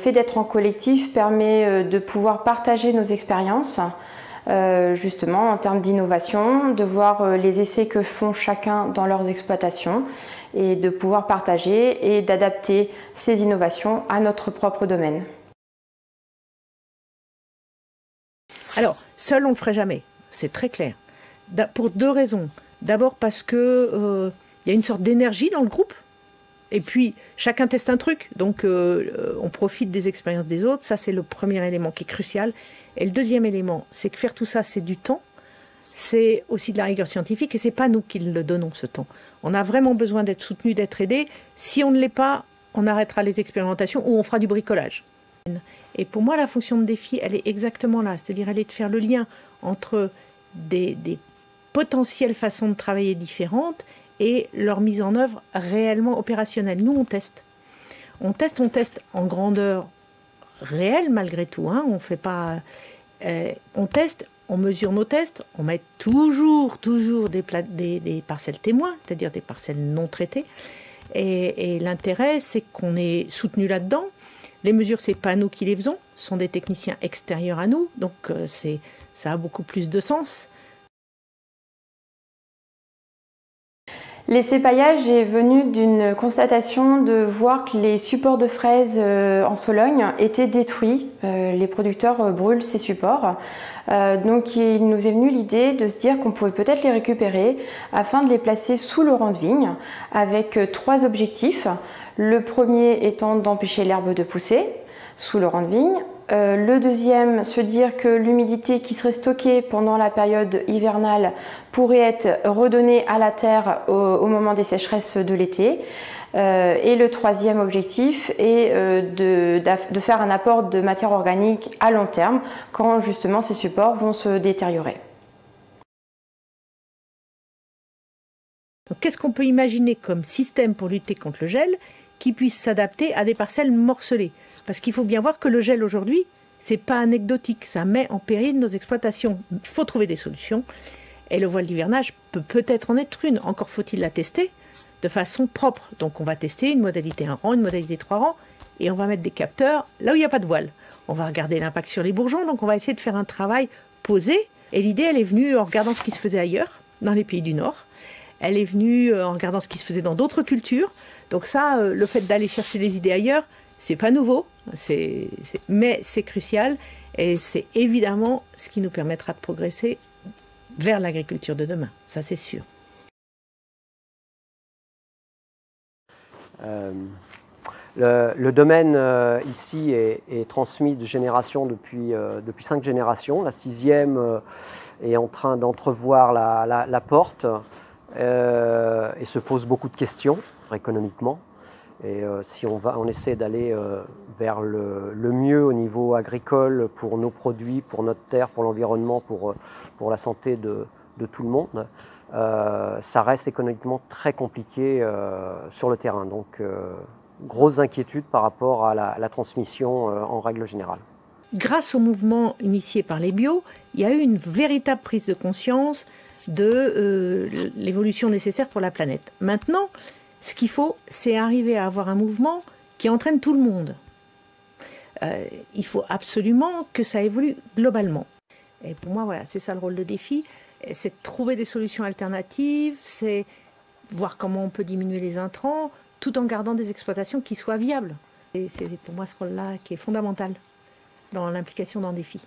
fait d'être en collectif permet de pouvoir partager nos expériences, justement en termes d'innovation, de voir les essais que font chacun dans leurs exploitations et de pouvoir partager et d'adapter ces innovations à notre propre domaine. Alors, seul on ne le ferait jamais, c'est très clair. Pour deux raisons. D'abord parce que y a une sorte d'énergie dans le groupe. Et puis, chacun teste un truc. Donc, on profite des expériences des autres. Ça, c'est le premier élément qui est crucial. Et le deuxième élément, c'est que faire tout ça, c'est du temps. C'est aussi de la rigueur scientifique. Et ce n'est pas nous qui le donnons, ce temps. On a vraiment besoin d'être soutenu, d'être aidé. Si on ne l'est pas, on arrêtera les expérimentations ou on fera du bricolage. Et pour moi, la fonction de défi, elle est exactement là. C'est-à-dire, elle est de faire le lien entre des potentielles façons de travailler différentes et leur mise en œuvre réellement opérationnelle. Nous, on teste. On teste en grandeur réelle, malgré tout. Hein. On fait pas... on teste, on mesure nos tests, on met toujours des parcelles témoins, c'est-à-dire des parcelles non traitées. Et l'intérêt, c'est qu'on est soutenu là-dedans. Les mesures, ce n'est pas nous qui les faisons, ce sont des techniciens extérieurs à nous, donc ça a beaucoup plus de sens. L'essai-paillage est venu d'une constatation de voir que les supports de fraises en Sologne étaient détruits. Les producteurs brûlent ces supports. Donc il nous est venu l'idée de se dire qu'on pouvait peut-être les récupérer afin de les placer sous le rang de vigne avec trois objectifs. Le premier étant d'empêcher l'herbe de pousser sous le rang de vigne. Le deuxième, se dire que l'humidité qui serait stockée pendant la période hivernale pourrait être redonnée à la terre au moment des sécheresses de l'été. Et le troisième objectif est de faire un apport de matière organique à long terme quand justement ces supports vont se détériorer. Qu'est-ce qu'on peut imaginer comme système pour lutter contre le gel qui puisse s'adapter à des parcelles morcelées? Parce qu'il faut bien voir que le gel aujourd'hui, ce n'est pas anecdotique, ça met en péril nos exploitations. Il faut trouver des solutions. Et le voile d'hivernage peut peut-être en être une, encore faut-il la tester de façon propre. Donc on va tester une modalité 1 rang, une modalité 3 rangs, et on va mettre des capteurs là où il n'y a pas de voile. On va regarder l'impact sur les bourgeons, donc on va essayer de faire un travail posé. Et l'idée, elle est venue en regardant ce qui se faisait ailleurs, dans les pays du Nord. Elle est venue en regardant ce qui se faisait dans d'autres cultures. Donc ça, le fait d'aller chercher les idées ailleurs, c'est pas nouveau, mais c'est crucial et c'est évidemment ce qui nous permettra de progresser vers l'agriculture de demain, ça c'est sûr. Le domaine ici est transmis de génération depuis 5 générations. La 6e est en train d'entrevoir la porte et se pose beaucoup de questions économiquement. Et si on essaie d'aller vers le mieux au niveau agricole pour nos produits, pour notre terre, pour l'environnement, pour la santé de tout le monde, ça reste économiquement très compliqué sur le terrain. Donc, grosses inquiétudes par rapport à la transmission en règle générale. Grâce au mouvement initié par les bio, il y a eu une véritable prise de conscience de l'évolution nécessaire pour la planète. Maintenant, ce qu'il faut, c'est arriver à avoir un mouvement qui entraîne tout le monde. Il faut absolument que ça évolue globalement. Et pour moi, voilà, c'est ça le rôle de défi, c'est de trouver des solutions alternatives, c'est voir comment on peut diminuer les intrants, tout en gardant des exploitations qui soient viables. Et c'est pour moi ce rôle-là qui est fondamental dans l'implication dans Défi.